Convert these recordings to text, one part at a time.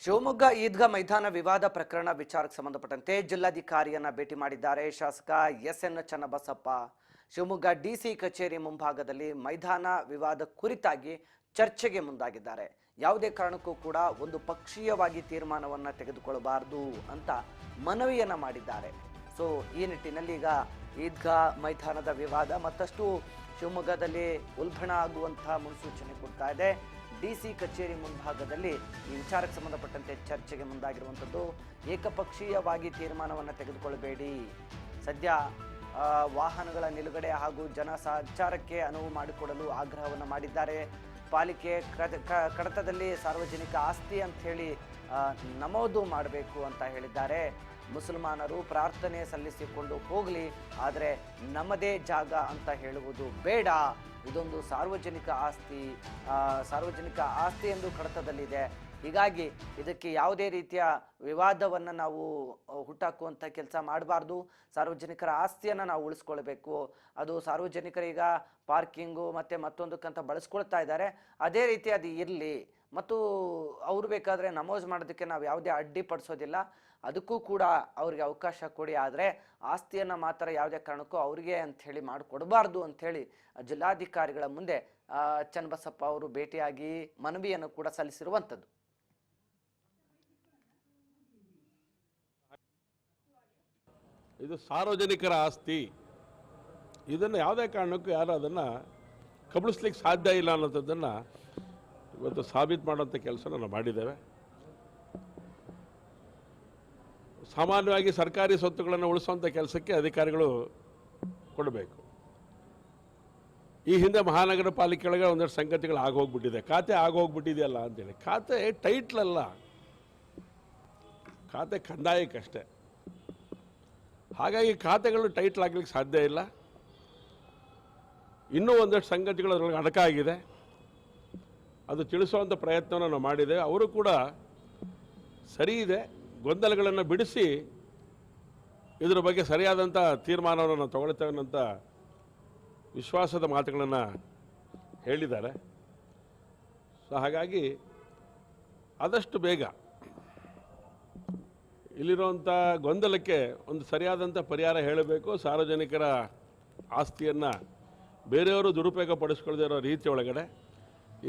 ಶಿವಮೊಗ್ಗ ಈದ್ಗಾ ಮೈದಾನ ವಿವಾದ ಪ್ರಕರಣ ವಿಚಾರಕ್ಕೆ ಸಂಬಂಧಪಟ್ಟಂತೆ ಜಿಲ್ಲಾಧಿಕಾರಿಯನ್ನ ಭೇಟಿ ಮಾಡಿದ್ದಾರೆ ಶಾಸಕ ಎಸ್.ಎನ್. ಚನ್ನಬಸಪ್ಪ. ಶಿವಮೊಗ್ಗ ಡಿಸಿ ಕಚೇರಿ ಮುಂಭಾಗದಲ್ಲಿ ಮೈದಾನ ವಿವಾದ ಕುರಿತಾಗಿ ಚರ್ಚೆಗೆ ಮುಂದಾಗಿದ್ದಾರೆ. ಯಾವುದೇ ಕಾರಣಕ್ಕೂ ಕೂಡ ಒಂದು ಪಕ್ಷೀಯವಾಗಿ ತೀರ್ಮಾನವನ್ನ ತೆಗೆದುಕೊಳ್ಳಬಾರದು ಅಂತ ಮನವಿಯನ್ನ ಮಾಡಿದ್ದಾರೆ. ಸೊ ಈ ನಿಟ್ಟಿನಲ್ಲಿ ಈಗ ಈದ್ಗಾ ಮೈದಾನದ ವಿವಾದ ಮತ್ತಷ್ಟು ಶಿವಮೊಗ್ಗದಲ್ಲಿ ಉಲ್ಬಣ ಆಗುವಂತಹ ಮುನ್ಸೂಚನೆ ಕೊಡ್ತಾ ಇದೆ. ಡಿಸಿ ಕಚೇರಿ ಮುಂಭಾಗದಲ್ಲಿ ಈ ವಿಚಾರಕ್ಕೆ ಸಂಬಂಧಪಟ್ಟಂತೆ ಚರ್ಚೆಗೆ ಮುಂದಾಗಿರುವಂಥದ್ದು. ಏಕಪಕ್ಷೀಯವಾಗಿ ತೀರ್ಮಾನವನ್ನು ತೆಗೆದುಕೊಳ್ಳಬೇಡಿ, ಸದ್ಯ ವಾಹನಗಳ ನಿಲುಗಡೆ ಹಾಗೂ ಜನ ಸಂಚಾರಕ್ಕೆ ಅನುವು ಮಾಡಿಕೊಡಲು ಆಗ್ರಹವನ್ನು ಮಾಡಿದ್ದಾರೆ. ಪಾಲಿಕೆ ಕಡತದಲ್ಲಿ ಸಾರ್ವಜನಿಕ ಆಸ್ತಿ ಅಂತ ಹೇಳಿ ನಮೂದು ಮಾಡಬೇಕು ಅಂತ ಹೇಳಿದ್ದಾರೆ. ಮುಸಲ್ಮಾನರು ಪ್ರಾರ್ಥನೆ ಸಲ್ಲಿಸಿಕೊಂಡು ಹೋಗಲಿ, ಆದರೆ ನಮ್ಮದೇ ಜಾಗ ಅಂತ ಹೇಳುವುದು ಬೇಡ. ಇದೊಂದು ಸಾರ್ವಜನಿಕ ಆಸ್ತಿ ಎಂದು ಕಡತದಲ್ಲಿದೆ. ಹೀಗಾಗಿ ಇದಕ್ಕೆ ಯಾವುದೇ ರೀತಿಯ ವಿವಾದವನ್ನು ನಾವು ಹುಟ್ಟಾಕುವಂಥ ಕೆಲಸ ಮಾಡಬಾರ್ದು. ಸಾರ್ವಜನಿಕರ ಆಸ್ತಿಯನ್ನು ನಾವು ಉಳಿಸ್ಕೊಳ್ಬೇಕು. ಅದು ಸಾರ್ವಜನಿಕರೀಗ ಪಾರ್ಕಿಂಗು ಮತ್ತು ಮತ್ತೊಂದಕ್ಕಂತ ಬಳಸ್ಕೊಳ್ತಾ ಇದ್ದಾರೆ. ಅದೇ ರೀತಿ ಅದು ಇರಲಿ. ಮತ್ತು ಅವರು ಬೇಕಾದರೆ ನಮೂಜ್ ಮಾಡೋದಕ್ಕೆ ನಾವು ಯಾವುದೇ ಅಡ್ಡಿಪಡಿಸೋದಿಲ್ಲ. ಅದಕ್ಕೂ ಕೂಡ ಅವ್ರಿಗೆ ಅವಕಾಶ ಕೊಡಿ. ಆದರೆ ಆಸ್ತಿಯನ್ನು ಮಾತ್ರ ಯಾವುದೇ ಕಾರಣಕ್ಕೂ ಅವ್ರಿಗೆ ಅಂಥೇಳಿ ಮಾಡಿಕೊಡಬಾರ್ದು ಅಂಥೇಳಿ ಜಿಲ್ಲಾಧಿಕಾರಿಗಳ ಮುಂದೆ ಚನ್ನಬಸಪ್ಪ ಅವರು ಭೇಟಿಯಾಗಿ ಮನವಿಯನ್ನು ಕೂಡ ಸಲ್ಲಿಸಿರುವಂಥದ್ದು. ಇದು ಸಾರ್ವಜನಿಕರ ಆಸ್ತಿ. ಇದನ್ನು ಯಾವುದೇ ಕಾರಣಕ್ಕೂ ಯಾರು ಅದನ್ನು ಕಬಳಿಸ್ಲಿಕ್ಕೆ ಸಾಧ್ಯ ಇಲ್ಲ ಅನ್ನೋದನ್ನು ಇವತ್ತು ಸಾಬೀತು ಮಾಡೋಂಥ ಕೆಲಸ ನಾವು ಮಾಡಿದ್ದೇವೆ. ಸಾಮಾನ್ಯವಾಗಿ ಸರ್ಕಾರಿ ಸ್ವತ್ತುಗಳನ್ನು ಉಳಿಸುವಂಥ ಕೆಲಸಕ್ಕೆ ಅಧಿಕಾರಿಗಳು ಕೊಡಬೇಕು. ಈ ಹಿಂದೆ ಮಹಾನಗರ ಪಾಲಿಕೆಯೊಳಗೆ ಒಂದಷ್ಟು ಸಂಗತಿಗಳು ಆಗೋಗ್ಬಿಟ್ಟಿದೆ. ಖಾತೆ ಆಗೋಗ್ಬಿಟ್ಟಿದೆಯಲ್ಲ ಅಂತೇಳಿ. ಖಾತೆ ಟೈಟ್ಲಲ್ಲ, ಖಾತೆ ಕಂದಾಯಕ್ಕಷ್ಟೇ. ಹಾಗಾಗಿ ಖಾತೆಗಳು ಟೈಟ್ಲ್ ಆಗ್ಲಿಕ್ಕೆ ಸಾಧ್ಯ ಇಲ್ಲ. ಇನ್ನೂ ಒಂದಷ್ಟು ಸಂಗತಿಗಳು ಅದರೊಳಗೆ ಅಡಕಾಗಿದೆ. ಅದು ತಿಳಿಸುವಂಥ ಪ್ರಯತ್ನವನ್ನು ನಾವು ಮಾಡಿದ್ದೇವೆ. ಅವರು ಕೂಡ ಸರಿ ಇದೆ, ಗೊಂದಲಗಳನ್ನು ಬಿಡಿಸಿ ಇದರ ಬಗ್ಗೆ ಸರಿಯಾದಂಥ ತೀರ್ಮಾನವನ್ನು ನಾವು ತಗೊಳ್ತೇವೆ ಅನ್ನೋಂಥ ವಿಶ್ವಾಸದ ಮಾತುಗಳನ್ನು ಹೇಳಿದ್ದಾರೆ. ಸೊ ಹಾಗಾಗಿ ಆದಷ್ಟು ಬೇಗ ಇಲ್ಲಿರುವಂಥ ಗೊಂದಲಕ್ಕೆ ಒಂದು ಸರಿಯಾದಂಥ ಪರಿಹಾರ ಹೇಳಬೇಕು. ಸಾರ್ವಜನಿಕರ ಆಸ್ತಿಯನ್ನು ಬೇರೆಯವರು ದುರುಪಯೋಗ ಪಡಿಸ್ಕೊಳ್ಳದೇ ಇರೋ ರೀತಿ ಒಳಗಡೆ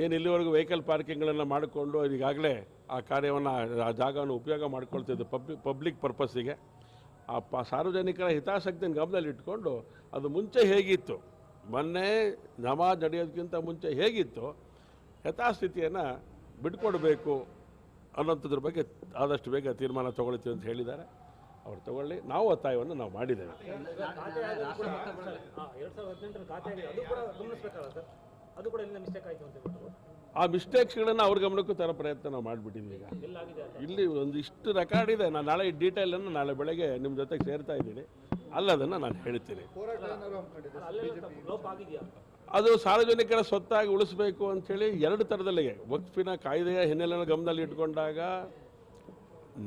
ಏನು ಇಲ್ಲಿವರೆಗೂ ವೆಹಿಕಲ್ ಪಾರ್ಕಿಂಗ್ಗಳನ್ನು ಮಾಡಿಕೊಂಡು ಈಗಾಗಲೇ ಆ ಕಾರ್ಯವನ್ನು ಆ ಜಾಗವನ್ನು ಉಪಯೋಗ ಮಾಡ್ಕೊಳ್ತಿದ್ದು ಪಬ್ಲಿಕ್ ಪರ್ಪಸ್ಸಿಗೆ, ಆ ಸಾರ್ವಜನಿಕರ ಹಿತಾಸಕ್ತಿಯನ್ನು ಗಮನದಲ್ಲಿ ಇಟ್ಕೊಂಡು ಅದು ಮುಂಚೆ ಹೇಗಿತ್ತು, ಮೊನ್ನೆ ನಮಾಜ್ ನಡೆಯೋದಕ್ಕಿಂತ ಮುಂಚೆ ಹೇಗಿತ್ತು, ಯಥಾಸ್ಥಿತಿಯನ್ನು ಬಿಟ್ಕೊಡ್ಬೇಕು ಅನ್ನೋಂಥದ್ರ ಬಗ್ಗೆ ಆದಷ್ಟು ಬೇಗ ತೀರ್ಮಾನ ತಗೊಳ್ತೀವಿ ಅಂತ ಹೇಳಿದ್ದಾರೆ. ಅವ್ರು ತಗೊಳ್ಳಿ. ನಾವು ಒತ್ತಾಯವನ್ನು ನಾವು ಮಾಡಿದ್ದೇವೆ. ಆ ಮಿಸ್ಟೇಕ್ಸ್ಗಳನ್ನು ಅವ್ರ ಗಮನಕ್ಕೂ ತರೋ ಪ್ರಯತ್ನ ನಾವು ಮಾಡಿಬಿಟ್ಟಿದ್ವಿ. ಈಗ ಇಲ್ಲಿ ಒಂದಿಷ್ಟು ರೆಕಾರ್ಡ್ ಇದೆ. ನಾನು ನಾಳೆ ಈ ಡೀಟೇಲನ್ನು ನಾಳೆ ಬೆಳಗ್ಗೆ ನಿಮ್ಮ ಜೊತೆಗೆ ಸೇರ್ತಾ ಇದ್ದೀನಿ. ಅಲ್ಲದನ್ನು ನಾನು ಹೇಳ್ತೀನಿ. ಅದು ಸಾರ್ವಜನಿಕರ ಸ್ವತ್ತಾಗಿ ಉಳಿಸಬೇಕು ಅಂಥೇಳಿ ಎರಡು ಥರದಲ್ಲಿಗೆ ವಕ್ಫಿನ ಕಾಯ್ದೆಯ ಹಿನ್ನೆಲೆಯನ್ನು ಗಮನದಲ್ಲಿ ಇಟ್ಕೊಂಡಾಗ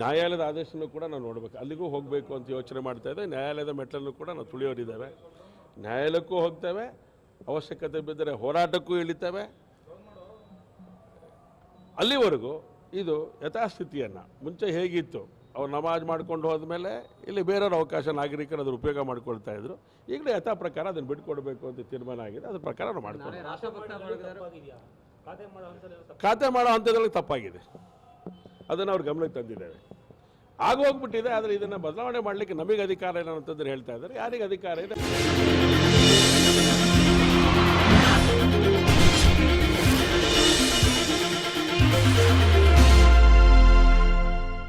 ನ್ಯಾಯಾಲಯದ ಆದೇಶನೂ ಕೂಡ ನಾವು ನೋಡಬೇಕು. ಅಲ್ಲಿಗೂ ಹೋಗಬೇಕು ಅಂತ ಯೋಚನೆ ಮಾಡ್ತಾ ಇದ್ದೇವೆ. ನ್ಯಾಯಾಲಯದ ಮೆಟ್ಟಲನ್ನು ಕೂಡ ನಾವು ತುಳಿಯೋರಿದ್ದೇವೆ. ನ್ಯಾಯಾಲಯಕ್ಕೂ ಹೋಗ್ತೇವೆ, ಅವಶ್ಯಕತೆ ಬಿದ್ದರೆ ಹೋರಾಟಕ್ಕೂ ಇಳಿತೇವೆ. ಅಲ್ಲಿವರೆಗೂ ಇದು ಯಥಾಸ್ಥಿತಿಯನ್ನು ಮುಂಚೆ ಹೇಗಿತ್ತು, ಅವ್ರು ನಮಾಜ್ ಮಾಡ್ಕೊಂಡು ಹೋದ್ಮೇಲೆ ಇಲ್ಲಿ ಬೇರೆಯವ್ರ ಅವಕಾಶ ನಾಗರಿಕರು ಅದ್ರ ಉಪಯೋಗ ಮಾಡ್ಕೊಳ್ತಾ ಇದ್ರು. ಈಗಲೇ ಯಥಾ ಪ್ರಕಾರ ಅದನ್ನು ಬಿಟ್ಕೊಡ್ಬೇಕು ಅಂತ ತೀರ್ಮಾನ ಆಗಿದೆ. ಅದ್ರ ಪ್ರಕಾರ ನಾವು ಮಾಡ್ಕೊಂಡು ಖಾತೆ ಮಾಡೋ ಹಂತದಲ್ಲಿ ತಪ್ಪಾಗಿದೆ. ಅದನ್ನು ಅವ್ರ ಗಮನಕ್ಕೆ ತಂದಿದ್ದೇವೆ. ಆಗೋಗ್ಬಿಟ್ಟಿದೆ. ಆದರೆ ಇದನ್ನು ಬದಲಾವಣೆ ಮಾಡಲಿಕ್ಕೆ ನಮಗೆ ಅಧಿಕಾರ ಇಲ್ಲ ಅಂತಂದ್ರೆ ಹೇಳ್ತಾ ಇದ್ದಾರೆ. ಯಾರಿಗೆ ಅಧಿಕಾರ ಇದೆ?